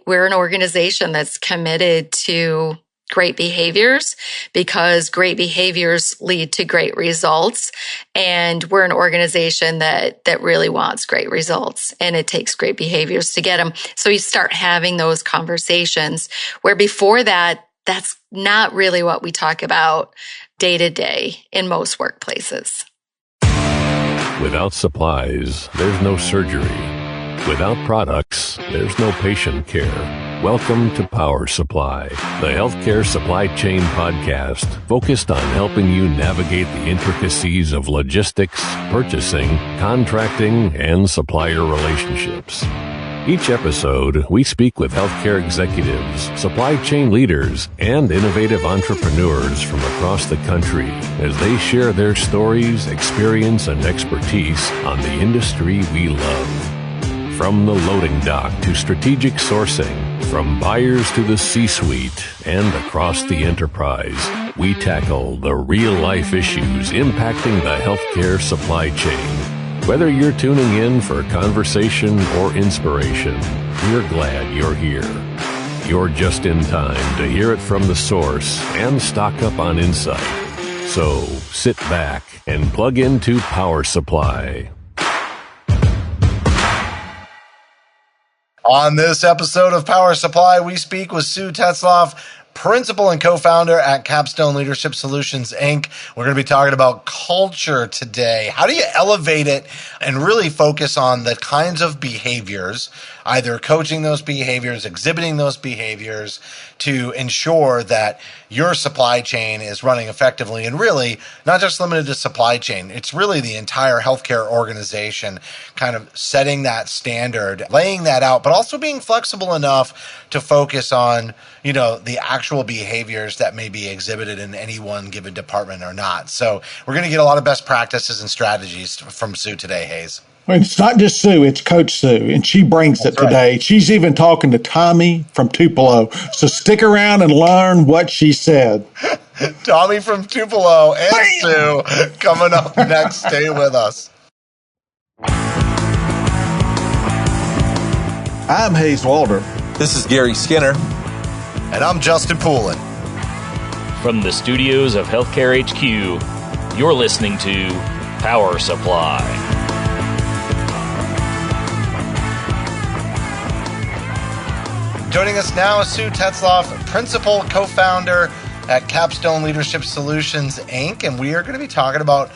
we're an organization that's committed to great behaviors because great behaviors lead to great results. And we're an organization that really wants great results, and it takes great behaviors to get them. So you start having those conversations where before that, that's not really what we talk about day to day in most workplaces. Without supplies, there's no surgery. Without products, there's no patient care. Welcome to Power Supply, the healthcare supply chain podcast focused on helping you navigate the intricacies of logistics, purchasing, contracting, and supplier relationships. Each episode, we speak with healthcare executives, supply chain leaders, and innovative entrepreneurs from across the country as they share their stories, experience, and expertise on the industry we love. From the loading dock to strategic sourcing, from buyers to the C-suite, and across the enterprise, we tackle the real-life issues impacting the healthcare supply chain. Whether you're tuning in for conversation or inspiration, we're glad you're here. You're just in time to hear it from the source and stock up on insight. So sit back and plug into Power Supply. On this episode of Power Supply, we speak with Sue Tetzlaff, principal and co-founder at Capstone Leadership Solutions, Inc. We're going to be talking about culture today. How do you elevate it and really focus on the kinds of behaviors, either coaching those behaviors, exhibiting those behaviors, to ensure that your supply chain is running effectively, and really not just limited to supply chain. It's really the entire healthcare organization kind of setting that standard, laying that out, but also being flexible enough to focus on, the actual behaviors that may be exhibited in any one given department or not. So we're going to get a lot of best practices and strategies from Sue today, Hayes. Well, it's not just Sue, it's Coach Sue, and she brings it today. Right. She's even talking to Tommy from Tupelo. So stick around and learn what she said. Tommy from Tupelo and Sue coming up next. Stay with us. I'm Hayes Walder. This is Gary Skinner. And I'm Justin Poulin. From the studios of Healthcare HQ, you're listening to Power Supply. Joining us now is Sue Tetzlaff, principal co-founder at Capstone Leadership Solutions, Inc. And we are going to be talking about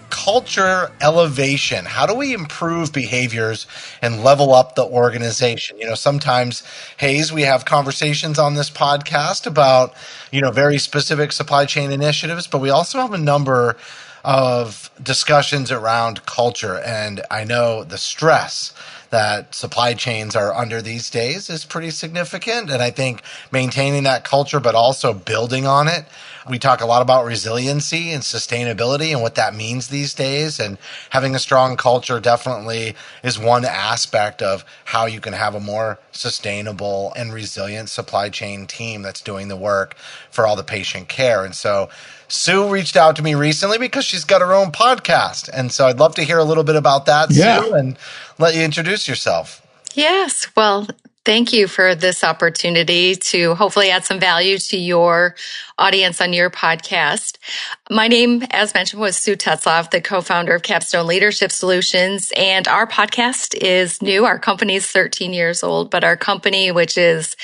culture elevation. How do we improve behaviors and level up the organization? Sometimes, Hayes, we have conversations on this podcast about, very specific supply chain initiatives, but we also have a number of discussions around culture. And I know the stress that supply chains are under these days is pretty significant. And I think maintaining that culture, but also building on it. We talk a lot about resiliency and sustainability and what that means these days. And having a strong culture definitely is one aspect of how you can have a more sustainable and resilient supply chain team that's doing the work for all the patient care. And so Sue reached out to me recently because she's got her own podcast. And so I'd love to hear a little bit about that, Sue, and let you introduce yourself. Yes. Well, thank you for this opportunity to hopefully add some value to your audience on your podcast. My name, as mentioned, was Sue Tetzlaff, the co-founder of Capstone Leadership Solutions. And our podcast is new. Our company is 13 years old, but our company, which is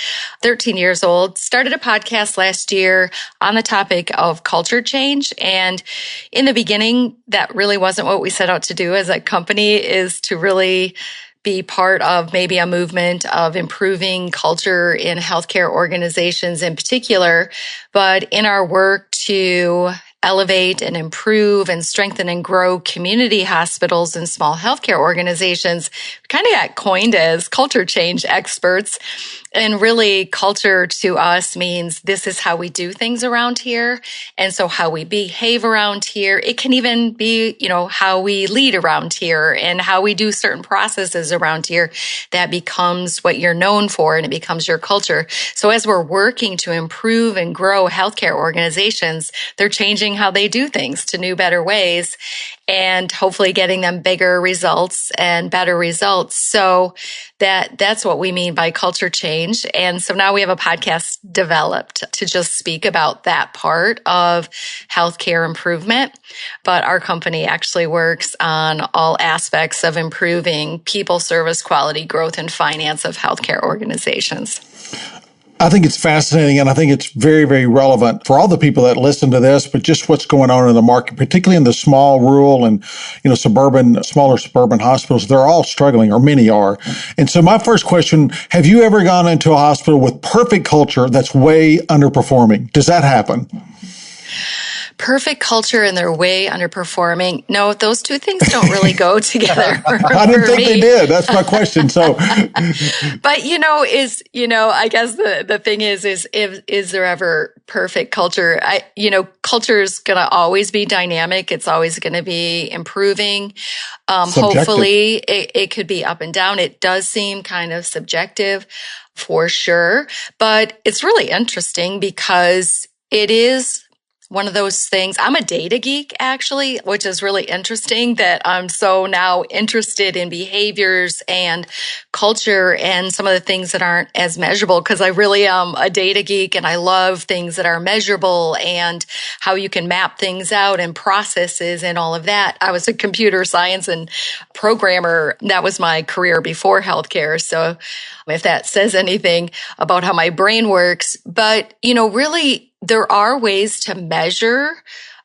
13 years old, started a podcast last year on the topic of culture change. And in the beginning, that really wasn't what we set out to do as a company, is to really be part of maybe a movement of improving culture in healthcare organizations in particular. But in our work to elevate and improve and strengthen and grow community hospitals and small healthcare organizations, we kind of got coined as culture change experts. And really, culture to us means this is how we do things around here. And so how we behave around here. It can even be, how we lead around here and how we do certain processes around here. That becomes what you're known for, and it becomes your culture. So as we're working to improve and grow healthcare organizations, they're changing changing how they do things to new, better ways, and hopefully getting them bigger results and better results. So that's what we mean by culture change. And so now we have a podcast developed to just speak about that part of healthcare improvement. But our company actually works on all aspects of improving people, service, quality, growth, and finance of healthcare organizations. I think it's fascinating, and I think it's very, very relevant for all the people that listen to this, but just what's going on in the market, particularly in the small, rural, and smaller suburban hospitals. They're all struggling, or many are. And so my first question, have you ever gone into a hospital with perfect culture that's way underperforming? Does that happen? Perfect culture and they're way underperforming. No, those two things don't really go together. I didn't think they did. That's my question. So, but I guess the thing is there ever perfect culture? Culture is going to always be dynamic. It's always going to be improving. Hopefully it could be up and down. It does seem kind of subjective for sure, but it's really interesting because it is one of those things. I'm a data geek, actually, which is really interesting that I'm so now interested in behaviors and culture and some of the things that aren't as measurable, because I really am a data geek and I love things that are measurable and how you can map things out and processes and all of that. I was a computer science and programmer. That was my career before healthcare. So if that says anything about how my brain works, but, really, there are ways to measure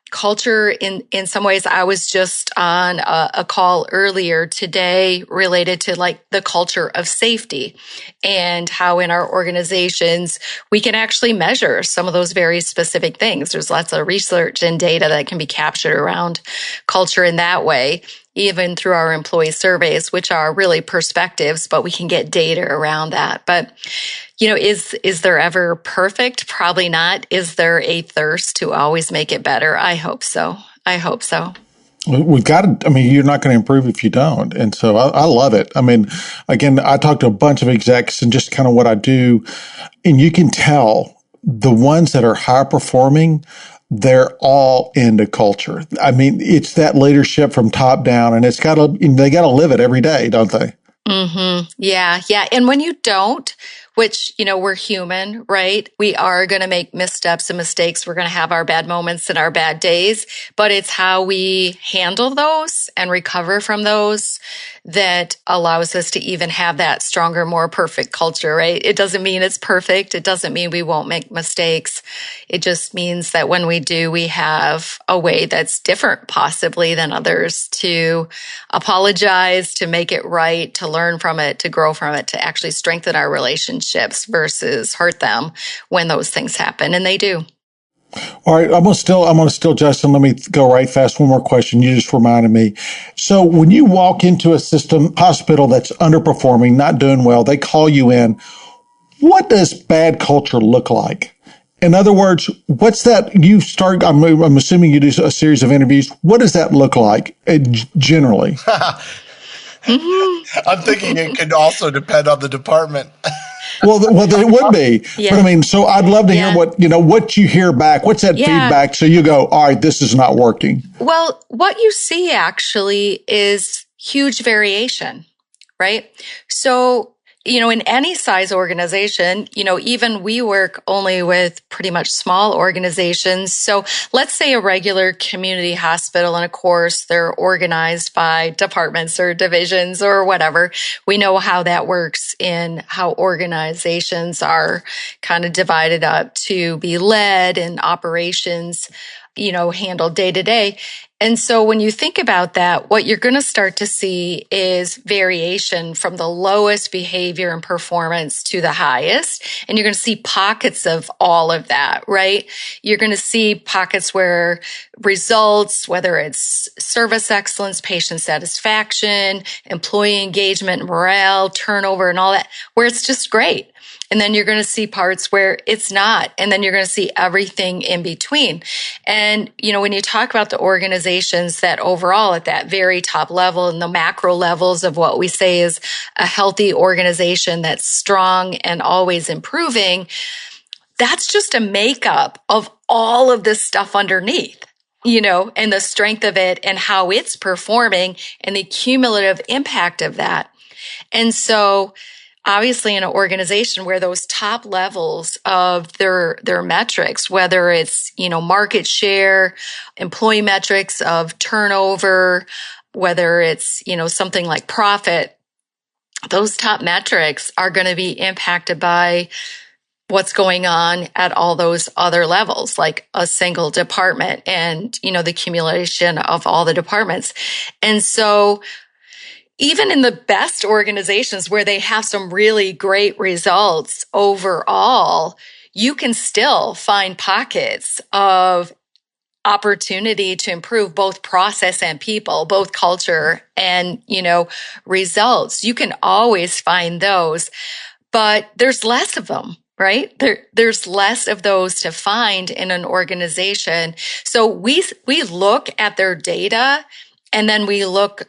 culture in some ways. I was just on a call earlier today related to like the culture of safety and how in our organizations we can actually measure some of those very specific things. There's lots of research and data that can be captured around culture in that way, even through our employee surveys, which are really perspectives, but we can get data around that. But is there ever perfect? Probably not. Is there a thirst to always make it better? I hope so. We've got to, you're not going to improve if you don't. And so I love it. Again, I talked to a bunch of execs and just kind of what I do, and you can tell the ones that are high performing, they're all into culture. It's that leadership from top down, and they got to live it every day, don't they? Mm-hmm. Yeah. And when you don't, which, we're human, right? We are going to make missteps and mistakes. We're going to have our bad moments and our bad days, but it's how we handle those and recover from those that allows us to even have that stronger, more perfect culture, right? It doesn't mean it's perfect. It doesn't mean we won't make mistakes. It just means that when we do, we have a way that's different possibly than others to apologize, to make it right, to learn from it, to grow from it, to actually strengthen our relationships versus hurt them when those things happen. And they do. All right. I'm going to still, Justin, let me go right fast. One more question. You just reminded me. So when you walk into a hospital that's underperforming, not doing well, they call you in. What does bad culture look like? In other words, what's that? I'm assuming you do a series of interviews. What does that look like generally? I'm thinking it could also depend on the department. Well, it would be. Yeah. But so I'd love to hear what you hear back. What's that feedback? So you go, all right, this is not working. Well, what you see actually is huge variation, right? So, in any size organization, even we work only with pretty much small organizations. So let's say a regular community hospital, and of course, they're organized by departments or divisions or whatever. We know how that works in how organizations are kind of divided up to be led and operations, handled day to day. And so when you think about that, what you're going to start to see is variation from the lowest behavior and performance to the highest. And you're going to see pockets of all of that, right? You're going to see pockets where results, whether it's service excellence, patient satisfaction, employee engagement, morale, turnover, and all that, where it's just great. And then you're going to see parts where it's not. And then you're going to see everything in between. And, when you talk about the organizations that overall at that very top level and the macro levels of what we say is a healthy organization that's strong and always improving, that's just a makeup of all of this stuff underneath. and the strength of it and how it's performing and the cumulative impact of that. And so obviously in an organization where those top levels of their metrics, whether it's, market share, employee metrics of turnover, whether it's, something like profit, those top metrics are going to be impacted by what's going on at all those other levels, like a single department and, the accumulation of all the departments. And so even in the best organizations where they have some really great results overall, you can still find pockets of opportunity to improve both process and people, both culture and, results. You can always find those, but there's less of them, right? There's less of those to find in an organization. So we look at their data and then we look,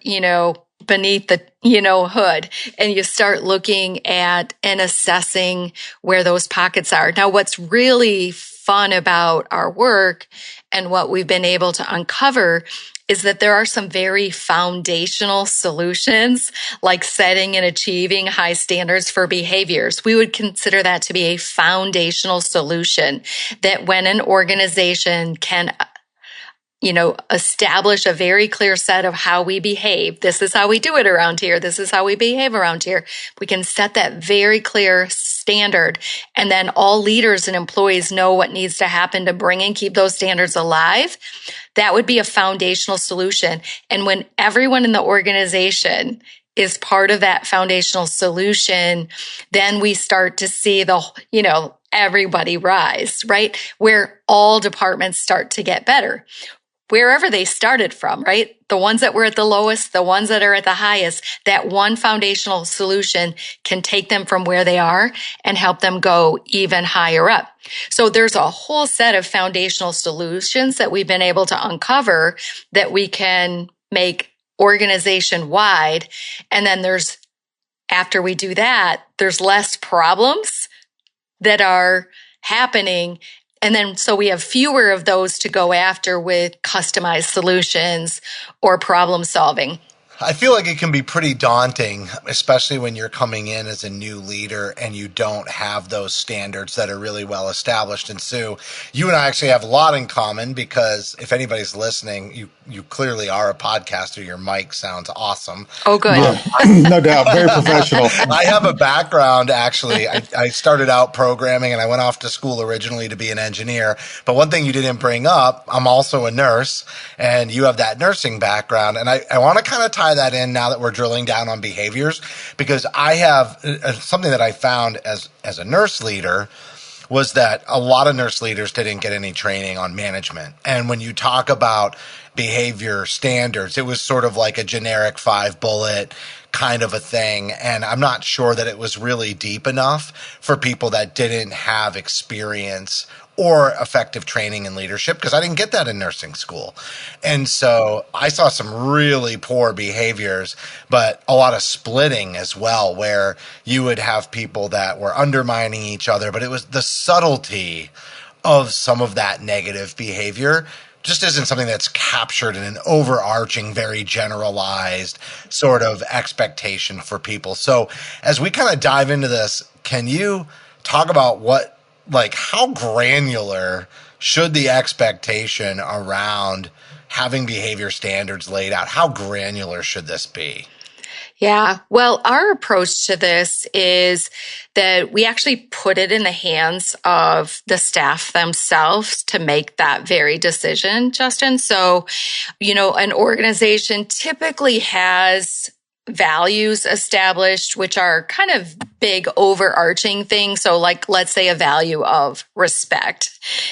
beneath the, hood, and you start looking at and assessing where those pockets are. Now, what's really fun about our work and what we've been able to uncover is that there are some very foundational solutions, like setting and achieving high standards for behaviors. We would consider that to be a foundational solution that when an organization can establish a very clear set of how we behave. This is how we do it around here. This is how we behave around here. We can set that very clear standard. And then all leaders and employees know what needs to happen to bring and keep those standards alive. That would be a foundational solution. And when everyone in the organization is part of that foundational solution, then we start to see everybody rise, right? Where all departments start to get better. Wherever they started from, right? The ones that were at the lowest, the ones that are at the highest, that one foundational solution can take them from where they are and help them go even higher up. So there's a whole set of foundational solutions that we've been able to uncover that we can make organization wide. And then after we do that, there's less problems that are happening. And then, so we have fewer of those to go after with customized solutions or problem solving. I feel like it can be pretty daunting, especially when you're coming in as a new leader and you don't have those standards that are really well established. And Sue, you and I actually have a lot in common because if anybody's listening, you clearly are a podcaster. Your mic sounds awesome. Oh, good. No doubt. Very professional. I have a background, actually. I started out programming and I went off to school originally to be an engineer. But one thing you didn't bring up, I'm also a nurse and you have that nursing background. And I want to kind of tie that in now that we're drilling down on behaviors, because I have something that I found as a nurse leader was that a lot of nurse leaders didn't get any training on management. And when you talk about behavior standards, it was sort of like a generic 5-bullet kind of a thing. And I'm not sure that it was really deep enough for people that didn't have experience or effective training in leadership, because I didn't get that in nursing school. And so I saw some really poor behaviors, but a lot of splitting as well, where you would have people that were undermining each other, but it was the subtlety of some of that negative behavior just isn't something that's captured in an overarching, very generalized sort of expectation for people. So as we kind of dive into this, can you talk about how granular should the expectation around having behavior standards laid out? How granular should this be? Yeah. Well, our approach to this is that we actually put it in the hands of the staff themselves to make that very decision, Justin. So, an organization typically has values established, which are kind of big overarching things. So let's say a value of respect.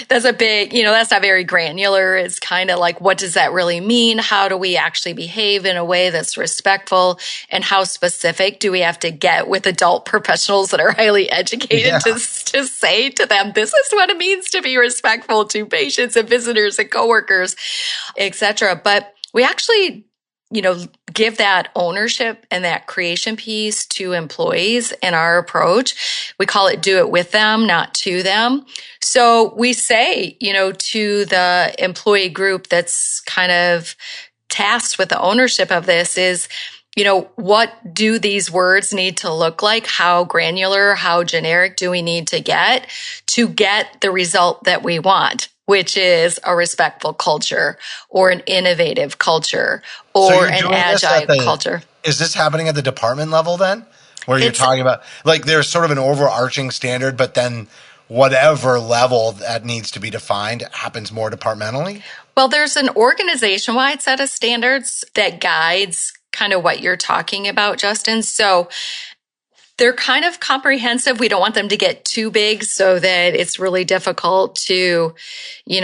That's a big, that's not very granular. It's kind of like, what does that really mean? How do we actually behave in a way that's respectful? And how specific do we have to get with adult professionals that are highly educated to say to them, this is what it means to be respectful to patients and visitors and coworkers, et cetera. But we actually give that ownership and that creation piece to employees in our approach. We call it do it with them, not to them. So we say, to the employee group that's kind of tasked with the ownership of this is, what do these words need to look like? How granular, how generic do we need to get the result that we want, which is a respectful culture or an innovative culture or an agile culture. Is this happening at the department level then? Where you're talking about, like, there's sort of an overarching standard, but then whatever level that needs to be defined happens more departmentally? Well, there's an organization-wide set of standards that guides kind of what you're talking about, Justin. So they're kind of comprehensive. We don't want them to get too big so that it's really difficult to, you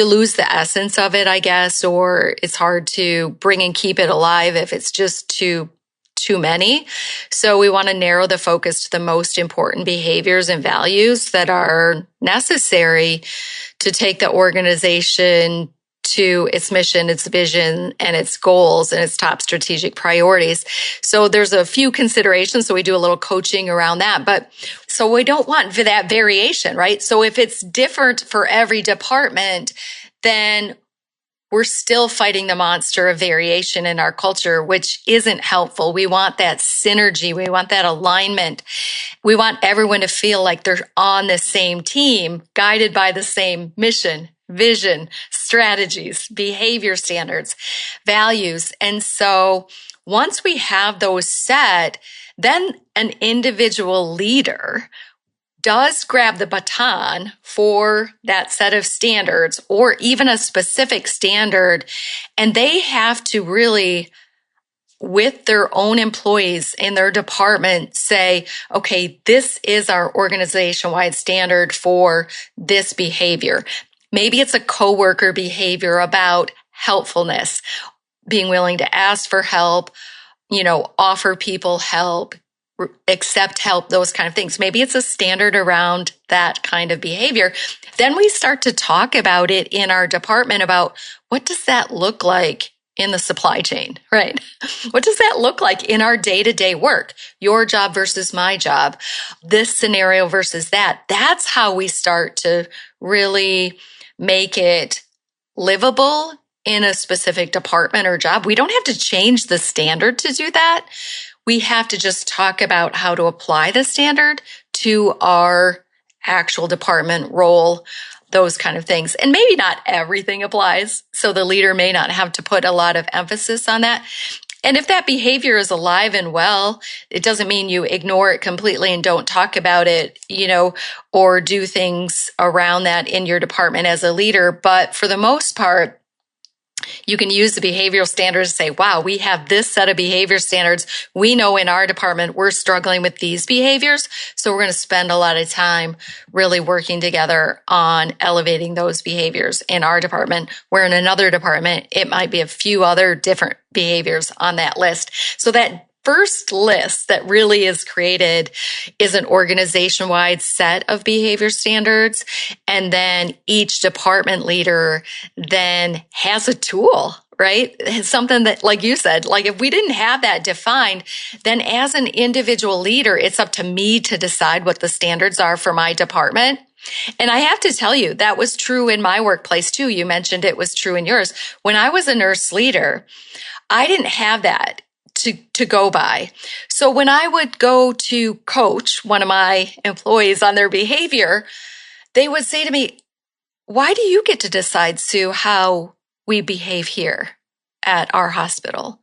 lose the essence of it, I guess, or it's hard to bring and keep it alive if it's just too many. So we want to narrow the focus to the most important behaviors and values that are necessary to take the organization to its mission, its vision, and its goals and its top strategic priorities. So there's a few considerations. So we do a little coaching around that. But so we don't want that variation, right? So if it's different for every department, then we're still fighting the monster of variation in our culture, which isn't helpful. We want that synergy. We want that alignment. We want everyone to feel like they're on the same team, guided by the same mission, vision, strategies, behavior standards, values. And so once we have those set, then an individual leader does grab the baton for that set of standards or even a specific standard, and they have to really, with their own employees in their department, say, okay, this is our organization-wide standard for this behavior. Maybe it's a coworker behavior about helpfulness, being willing to ask for help, offer people help, accept help, those kind of things. Maybe it's a standard around that kind of behavior. Then we start to talk about it in our department about what does that look like in the supply chain, right? What does that look like in our day-to-day work? Your job versus my job, this scenario versus that. That's how we start to really make it livable in a specific department or job. We don't have to change the standard to do that. We have to just talk about how to apply the standard to our actual department role, those kind of things. And maybe not everything applies. So the leader may not have to put a lot of emphasis on that. And if that behavior is alive and well, it doesn't mean you ignore it completely and don't talk about it, or do things around that in your department as a leader. But for the most part, you can use the behavioral standards to say, wow, we have this set of behavior standards. We know in our department, we're struggling with these behaviors. So we're going to spend a lot of time really working together on elevating those behaviors in our department, where in another department, it might be a few other different behaviors on that list. So that first list that really is created is an organization-wide set of behavior standards. And then each department leader then has a tool, right? It's something that, like you said, like if we didn't have that defined, then as an individual leader, it's up to me to decide what the standards are for my department. And I have to tell you, that was true in my workplace too. You mentioned it was true in yours. When I was a nurse leader, I didn't have that to go by. So when I would go to coach one of my employees on their behavior, they would say to me, why do you get to decide, Sue, how we behave here at our hospital,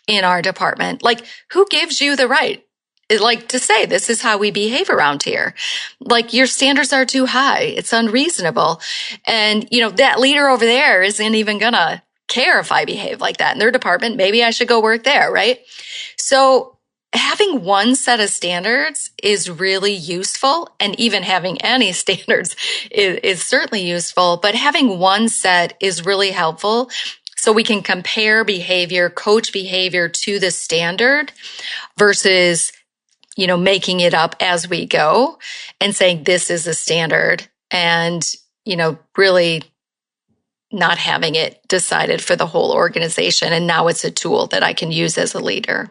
in our department? Like, who gives you the right, like, to say this is how we behave around here? Like, your standards are too high. It's unreasonable. And, that leader over there isn't even gonna care if I behave like that in their department. Maybe I should go work there, right? So having one set of standards is really useful, and even having any standards is certainly useful, but having one set is really helpful so we can compare behavior, coach behavior to the standard versus, making it up as we go and saying this is a standard and, really not having it decided for the whole organization. And now it's a tool that I can use as a leader.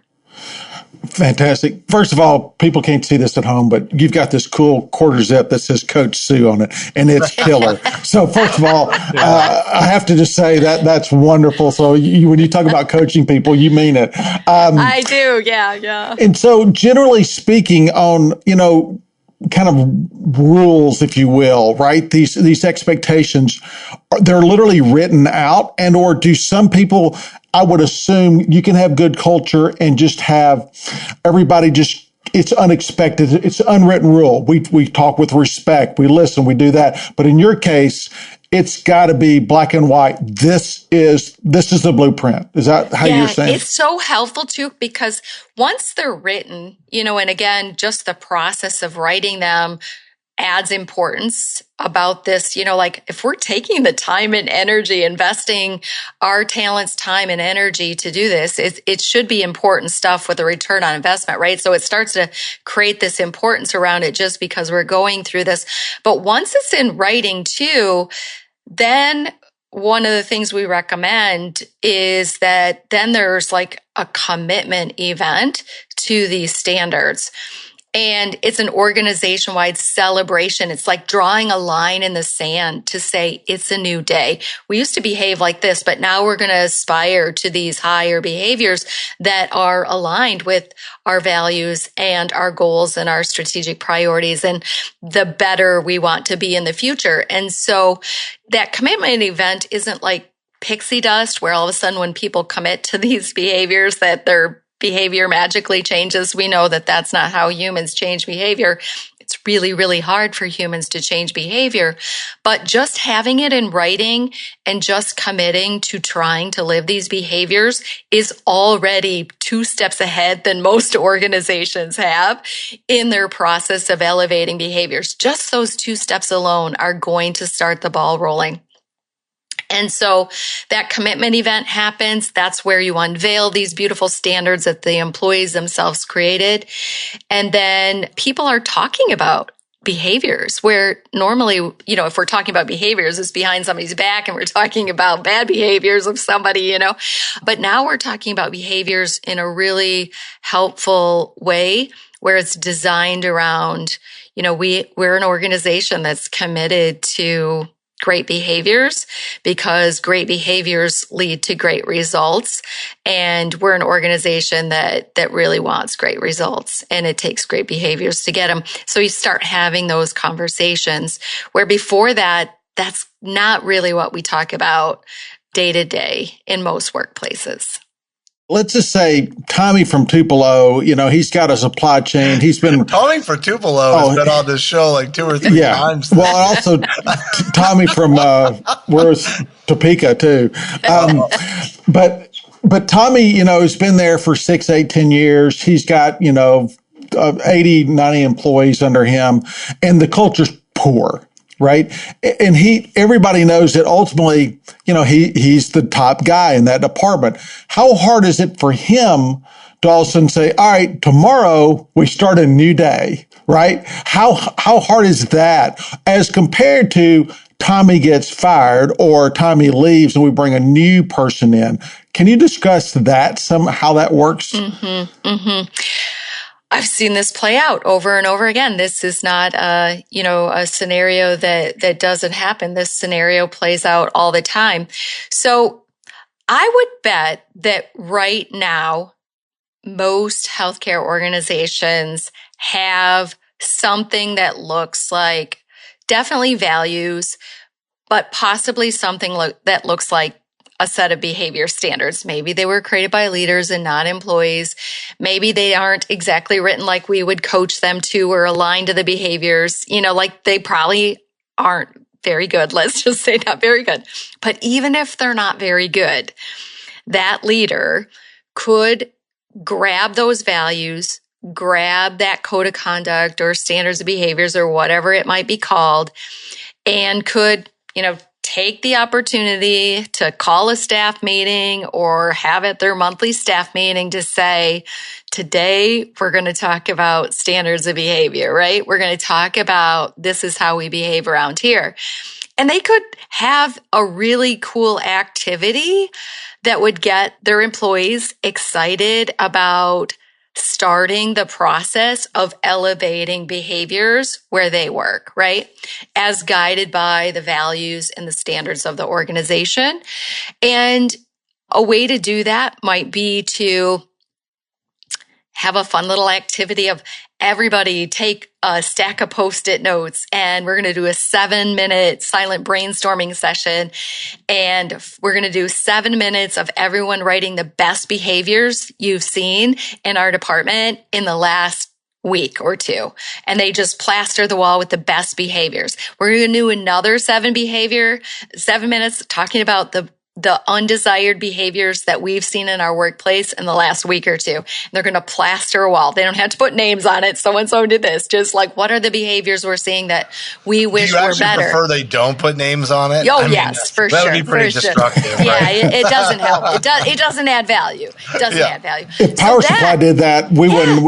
Fantastic. First of all, people can't see this at home, but you've got this cool quarter zip that says Coach Sue on it, and it's killer. So first of all, I have to just say that's wonderful. So when you talk about coaching people, you mean it. I do. Yeah. And so generally speaking on, kind of rules, if you will, right? These expectations, they're literally written out, and or do some people, I would assume you can have good culture and just have everybody it's unexpected. It's an unwritten rule. We talk with respect. We listen. We do that. But in your case, it's got to be black and white. This is the blueprint. Is that how you're saying? It's so helpful too, because once they're written, and again, just the process of writing them adds importance about this, like if we're taking the time and energy, investing our talents, time and energy to do this, it should be important stuff with a return on investment, right? So it starts to create this importance around it just because we're going through this. But once it's in writing too, then one of the things we recommend is that then there's like a commitment event to these standards. And it's an organization-wide celebration. It's like drawing a line in the sand to say it's a new day. We used to behave like this, but now we're going to aspire to these higher behaviors that are aligned with our values and our goals and our strategic priorities and the better we want to be in the future. And so that commitment event isn't like pixie dust where all of a sudden when people commit to these behaviors that their behavior magically changes. We know that that's not how humans change behavior. It's really, really hard for humans to change behavior. But just having it in writing and just committing to trying to live these behaviors is already 2 steps ahead than most organizations have in their process of elevating behaviors. Just those 2 steps alone are going to start the ball rolling. And so that commitment event happens. That's where you unveil these beautiful standards that the employees themselves created. And then people are talking about behaviors where normally, if we're talking about behaviors, it's behind somebody's back and we're talking about bad behaviors of somebody, but now we're talking about behaviors in a really helpful way where it's designed around, we're an organization that's committed to great behaviors because great behaviors lead to great results. And we're an organization that really wants great results and it takes great behaviors to get them. So you start having those conversations where before that, that's not really what we talk about day to day in most workplaces. Let's just say Tommy from Tupelo, he's got a supply chain. He's been Tommy from Tupelo has been on this show like 2 or 3 times. Well, also Tommy from where's Topeka too. But Tommy, has been there for 6, 8, 10 years. He's got 80, 90 employees under him, and the culture's poor. Right. And everybody knows that ultimately, he's the top guy in that department. How hard is it for him to all of a sudden say, all right, tomorrow we start a new day, right? How hard is that as compared to Tommy gets fired or Tommy leaves and we bring a new person in? Can you discuss that, how that works? I've seen this play out over and over again. This is not a scenario that doesn't happen. This scenario plays out all the time. So I would bet that right now, most healthcare organizations have something that looks like definitely values, but possibly something that looks like a set of behavior standards. Maybe they were created by leaders and not employees. Maybe they aren't exactly written like we would coach them to or aligned to the behaviors, like they probably aren't very good. Let's just say not very good. But even if they're not very good, that leader could grab those values, grab that code of conduct or standards of behaviors or whatever it might be called, and could, take the opportunity to call a staff meeting or have at their monthly staff meeting to say, today we're going to talk about standards of behavior, right? We're going to talk about this is how we behave around here. And they could have a really cool activity that would get their employees excited about starting the process of elevating behaviors where they work, right? As guided by the values and the standards of the organization. And a way to do that might be to have a fun little activity of everybody take a stack of Post-it notes, and we're going to do a 7-minute silent brainstorming session. And we're going to do 7 minutes of everyone writing the best behaviors you've seen in our department in the last week or two. And they just plaster the wall with the best behaviors. We're going to do another 7 minutes talking about the undesired behaviors that we've seen in our workplace in the last week or two. And they're going to plaster a wall. They don't have to put names on it. So-and-so did this. Just like, what are the behaviors we're seeing that we wish were better? Do you actually prefer they don't put names on it? Oh, yes, for sure. That would be pretty destructive. Sure. Yeah, it doesn't help. It doesn't add value. It doesn't add value. If Power Supply did that,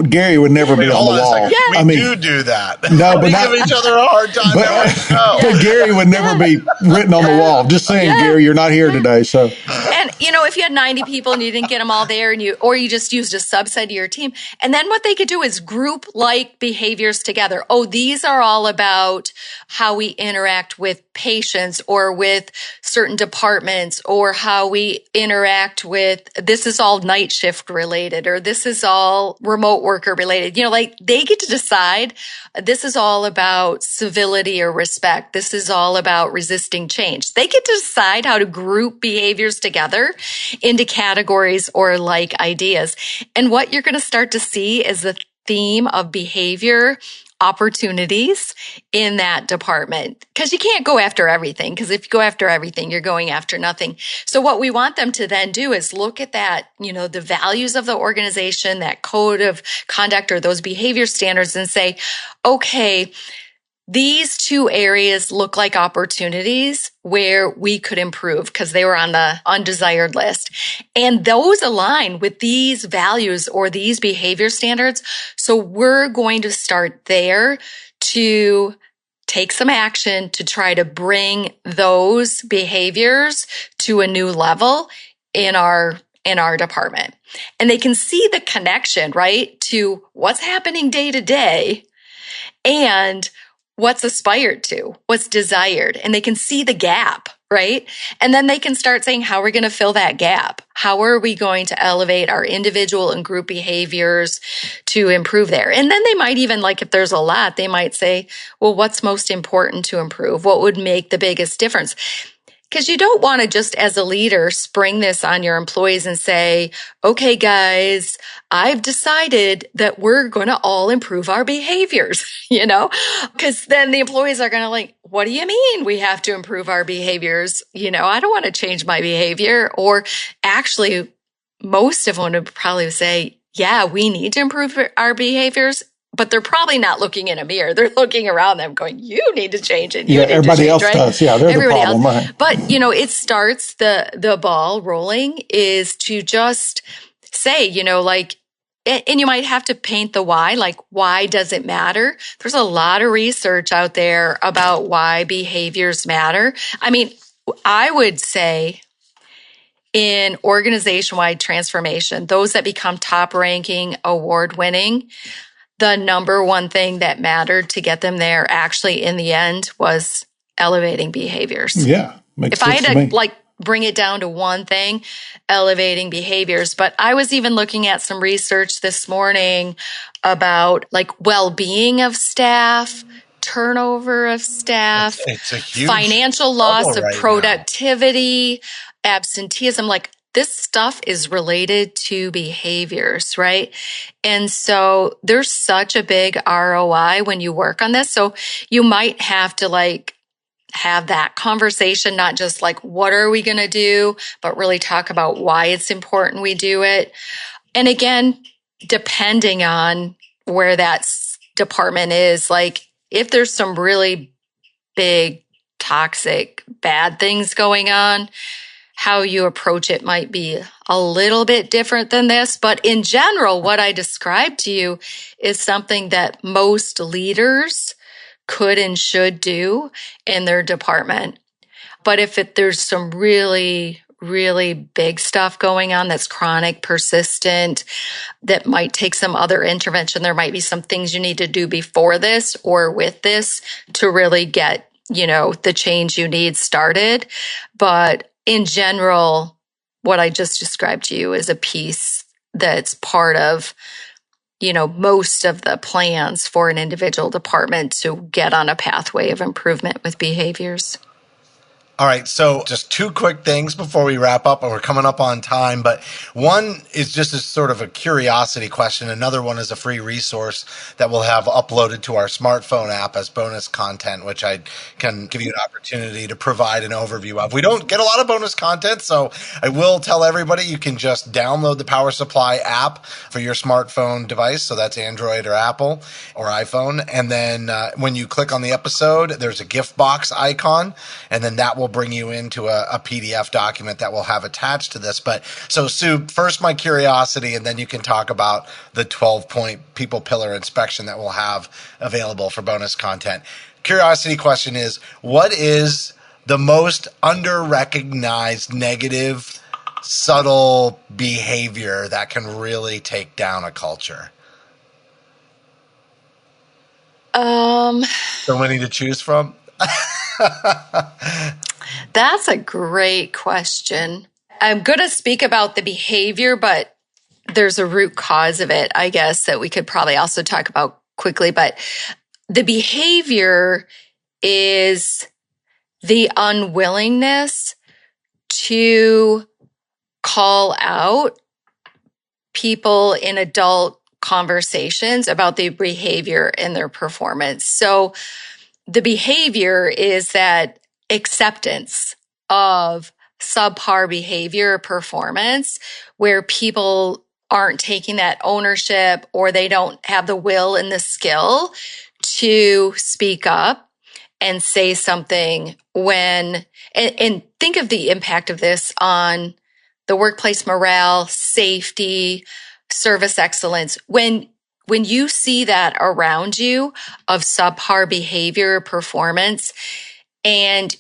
Gary would never be on the wall. Yeah. We do that. No, but we give each other a hard time. But Gary would never be written on the wall. Just saying, Gary, you're not here today. So, and if you had 90 people and you didn't get them all there, or you just used a subset of your team, and then what they could do is group like behaviors together. Oh, these are all about how we interact with patients or with certain departments, or how we interact with, this is all night shift related, or this is all remote worker related. Like they get to decide, this is all about civility or respect. This is all about resisting change. They get to decide how to group behaviors together into categories or like ideas. And what you're going to start to see is the theme of behavior opportunities in that department, because you can't go after everything, because if you go after everything, you're going after nothing. So what we want them to then do is look at that, the values of the organization, that code of conduct or those behavior standards, and say, okay, these 2 areas look like opportunities where we could improve because they were on the undesired list. And those align with these values or these behavior standards. So we're going to start there to take some action to try to bring those behaviors to a new level in our department. And they can see the connection, right, to what's happening day to day and what's aspired to, what's desired, and they can see the gap, right? And then they can start saying, how are we going to fill that gap? How are we going to elevate our individual and group behaviors to improve there? And then they might even, like if there's a lot, they might say, well, what's most important to improve? What would make the biggest difference? Because you don't want to just as a leader spring this on your employees and say, okay, guys, I've decided that we're going to all improve our behaviors, because then the employees are going to like, what do you mean we have to improve our behaviors? I don't want to change my behavior. Or actually, most of them would probably say, yeah, we need to improve our behaviors. But they're probably not looking in a mirror. They're looking around them going, you need to change it. Everybody else does. Yeah, they're the problem. Right? But, it starts the ball rolling is to just say, and you might have to paint the why, like, why does it matter? There's a lot of research out there about why behaviors matter. I mean, I would say in organization-wide transformation, those that become top-ranking, award-winning, the number one thing that mattered to get them there actually in the end was elevating behaviors. Yeah. Makes if I had to bring it down to one thing, elevating behaviors. But I was even looking at some research this morning about well-being of staff, turnover of staff, it's a huge financial loss of productivity, absenteeism, this stuff is related to behaviors, right? And so there's such a big ROI when you work on this. So you might have to have that conversation, not just what are we going to do, but really talk about why it's important we do it. And again, depending on where that department is, if there's some really big, toxic, bad things going on, how you approach it might be a little bit different than this. But in general, what I described to you is something that most leaders could and should do in their department. But if there's some really, really big stuff going on that's chronic, persistent, that might take some other intervention, there might be some things you need to do before this or with this to really get, the change you need started. But in general, what I just described to you is a piece that's part of, most of the plans for an individual department to get on a pathway of improvement with behaviors. All right, so just two quick things before we wrap up, and we're coming up on time. But one is just a sort of a curiosity question. Another one is a free resource that we'll have uploaded to our smartphone app as bonus content, which I can give you an opportunity to provide an overview of. We don't get a lot of bonus content, so I will tell everybody you can just download the Power Supply app for your smartphone device. So that's Android or Apple or iPhone. And then when you click on the episode, there's a gift box icon, and then that will bring you into a PDF document that we'll have attached to this. But so Sue, first my curiosity, and then you can talk about the 12-point people pillar inspection that we'll have available for bonus content. Curiosity question is, what is the most under-recognized negative, subtle behavior that can really take down a culture? So many to choose from? That's a great question. I'm going to speak about the behavior, but there's a root cause of it, I guess, that we could probably also talk about quickly. But the behavior is the unwillingness to call out people in adult conversations about the behavior and their performance. So the behavior is that acceptance of subpar behavior performance where people aren't taking that ownership or they don't have the will and the skill to speak up and say something when, and think of the impact of this on the workplace morale, safety, service excellence. When you see that around you of subpar behavior performance and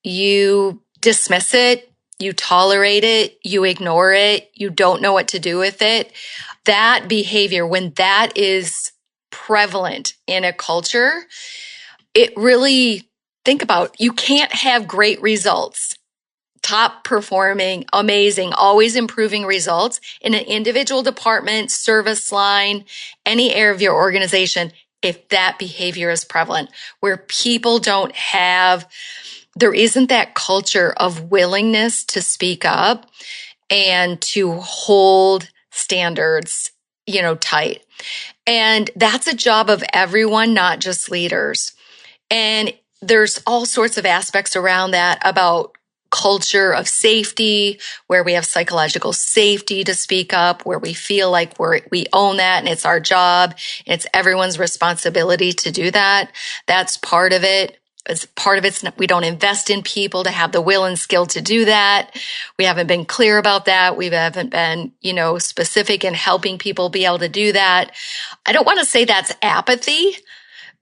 you dismiss it, you tolerate it, you ignore it, you don't know what to do with it, that behavior, when that is prevalent in a culture, it really, think about, you can't have great results, top performing, amazing, always improving results in an individual department, service line, any area of your organization, if that behavior is prevalent, where people don't have, there isn't that culture of willingness to speak up and to hold standards, tight. And that's a job of everyone, not just leaders. And there's all sorts of aspects around that about culture of safety, where we have psychological safety to speak up, where we feel like we own that and it's our job. It's everyone's responsibility to do that. That's part of it. As part of it's we don't invest in people to have the will and skill to do that. We haven't been clear about that. We haven't been, specific in helping people be able to do that. I don't want to say that's apathy.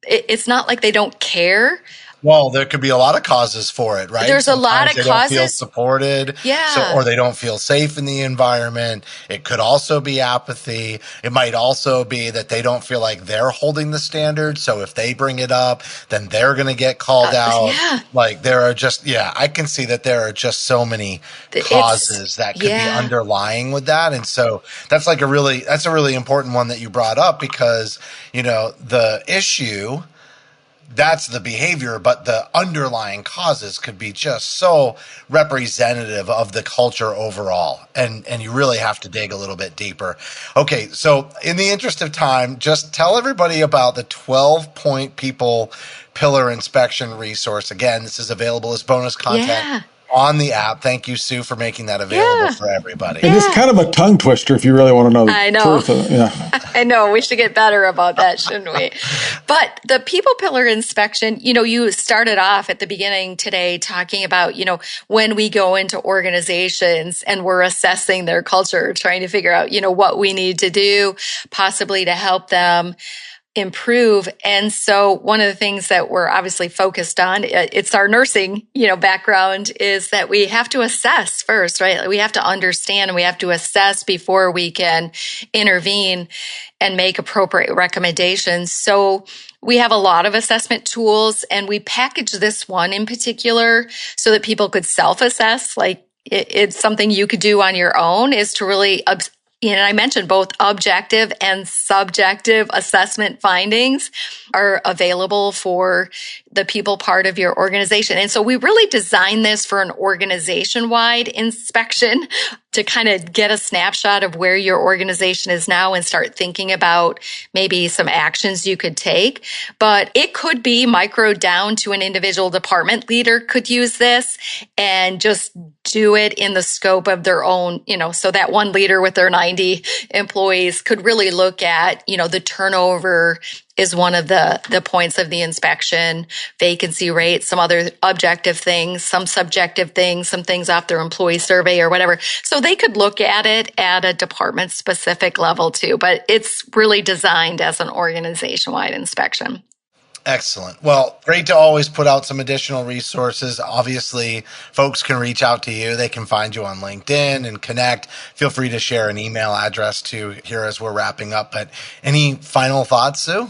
It's not like they don't care. Well, there could be a lot of causes for it, right? There's Sometimes a lot of they causes. Don't feel supported, Yeah. or they don't feel safe in the environment. It could also be apathy. It might also be that they don't feel like they're holding the standard. So if they bring it up, then they're going to get called out. Yeah. Like there are just, I can see that there are just so many causes that could be underlying with that. And so that's a really important one that you brought up because, the issue, that's the behavior, but the underlying causes could be just so representative of the culture overall. And you really have to dig a little bit deeper. Okay, so in the interest of time, just tell everybody about the 12-point people pillar inspection resource. Again, this is available as bonus content on the app. Thank you, Sue, for making that available for everybody. And it's kind of a tongue twister if you really want to know the I know. truth. I know. We should get better about that, shouldn't we? But the people pillar inspection, you started off at the beginning today talking about, when we go into organizations and we're assessing their culture, trying to figure out, what we need to do possibly to help them improve. And so one of the things that we're obviously focused on, it's our nursing, background, is that we have to assess first, right? We have to understand and we have to assess before we can intervene and make appropriate recommendations. So we have a lot of assessment tools, and we package this one in particular so that people could self-assess. Like it's something you could do on your own, is to really, and I mentioned both objective and subjective assessment findings are available for the people part of your organization. And so we really designed this for an organization-wide inspection to kind of get a snapshot of where your organization is now and start thinking about maybe some actions you could take. But it could be micro down to an individual department leader could use this and just do it in the scope of their own, so that one leader with their 90 employees could really look at, the turnover is one of the points of the inspection, vacancy rate, some other objective things, some subjective things, some things off their employee survey or whatever. So they could look at it at a department specific level too, but it's really designed as an organization-wide inspection. Excellent. Well, great to always put out some additional resources. Obviously, folks can reach out to you. They can find you on LinkedIn and connect. Feel free to share an email address too here as we're wrapping up. But any final thoughts, Sue?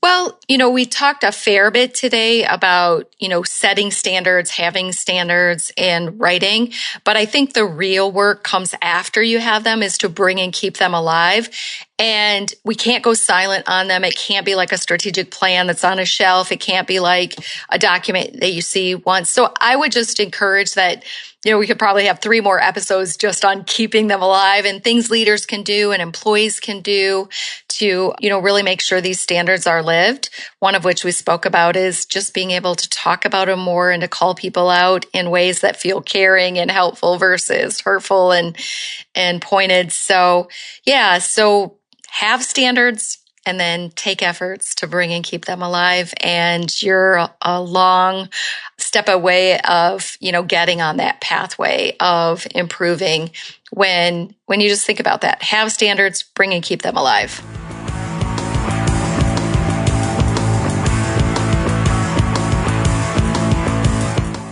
Well, we talked a fair bit today about, setting standards, having standards, and writing. But I think the real work comes after you have them, is to bring and keep them alive. And we can't go silent on them. It can't be like a strategic plan that's on a shelf. It can't be like a document that you see once. So I would just encourage that, we could probably have 3 more episodes just on keeping them alive and things leaders can do and employees can do to, really make sure these standards are lived. One of which we spoke about is just being able to talk about them more and to call people out in ways that feel caring and helpful versus hurtful and pointed. So, so have standards and then take efforts to bring and keep them alive. And you're a long step away of, getting on that pathway of improving when you just think about that. Have standards, bring and keep them alive.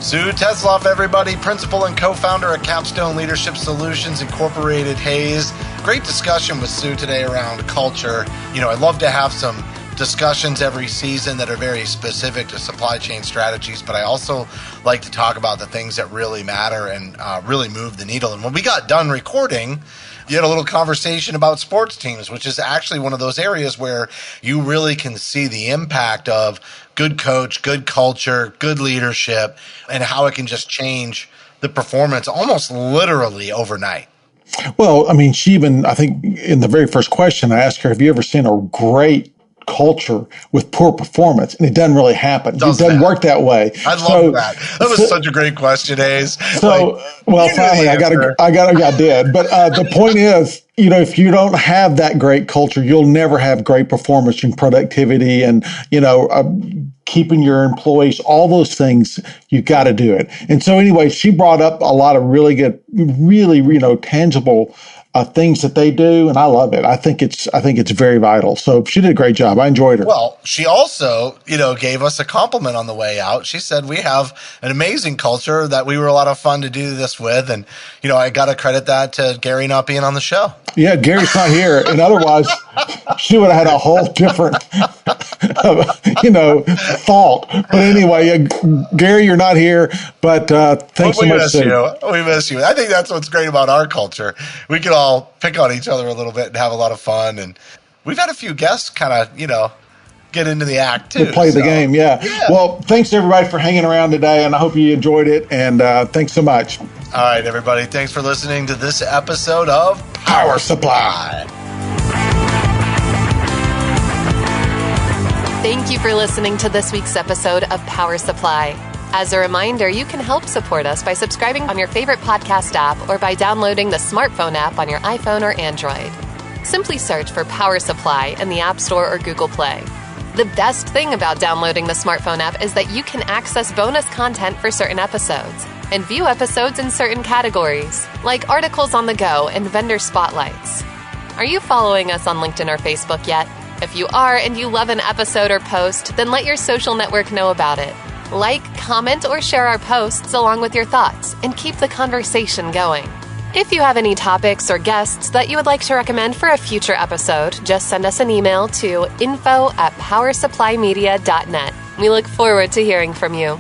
Sue Tetzlaff, everybody, principal and co-founder at Capstone Leadership Solutions Incorporated, Hayes. Great discussion with Sue today around culture. I'd love to have some discussions every season that are very specific to supply chain strategies, but I also like to talk about the things that really matter and really move the needle. And when we got done recording, you had a little conversation about sports teams, which is actually one of those areas where you really can see the impact of good coach, good culture, good leadership, and how it can just change the performance almost literally overnight. Well, she even, I think in the very first question, I asked her, have you ever seen a great culture with poor performance? And it doesn't really happen. It doesn't work that way. I love that. That was such a great question, Hayes. So, finally, I did. But the point is, if you don't have that great culture, you'll never have great performance and productivity and, keeping your employees, all those things, you got to do it. And so anyway, she brought up a lot of really good, really, tangible things that they do, and I love it. I think it's very vital. So she did a great job. I enjoyed her. Well, she also, gave us a compliment on the way out. She said we have an amazing culture, that we were a lot of fun to do this with, and I got to credit that to Gary not being on the show. Yeah, Gary's not here, and otherwise she would have had a whole different, thought. But anyway, Gary, you're not here, but thanks so much. We miss you. I think that's what's great about our culture. We can all pick on each other a little bit and have a lot of fun. And we've had a few guests kind of, get into the act too. Play the game, yeah. Well, thanks everybody for hanging around today, and I hope you enjoyed it. And thanks so much. All right, everybody. Thanks for listening to this episode of Power Supply. Thank you for listening to this week's episode of Power Supply. As a reminder, you can help support us by subscribing on your favorite podcast app or by downloading the smartphone app on your iPhone or Android. Simply search for Power Supply in the App Store or Google Play. The best thing about downloading the smartphone app is that you can access bonus content for certain episodes and view episodes in certain categories, like articles on the go and vendor spotlights. Are you following us on LinkedIn or Facebook yet? If you are and you love an episode or post, then let your social network know about it. Like, comment, or share our posts along with your thoughts and keep the conversation going. If you have any topics or guests that you would like to recommend for a future episode, just send us an email to info@powersupplymedia.net. We look forward to hearing from you.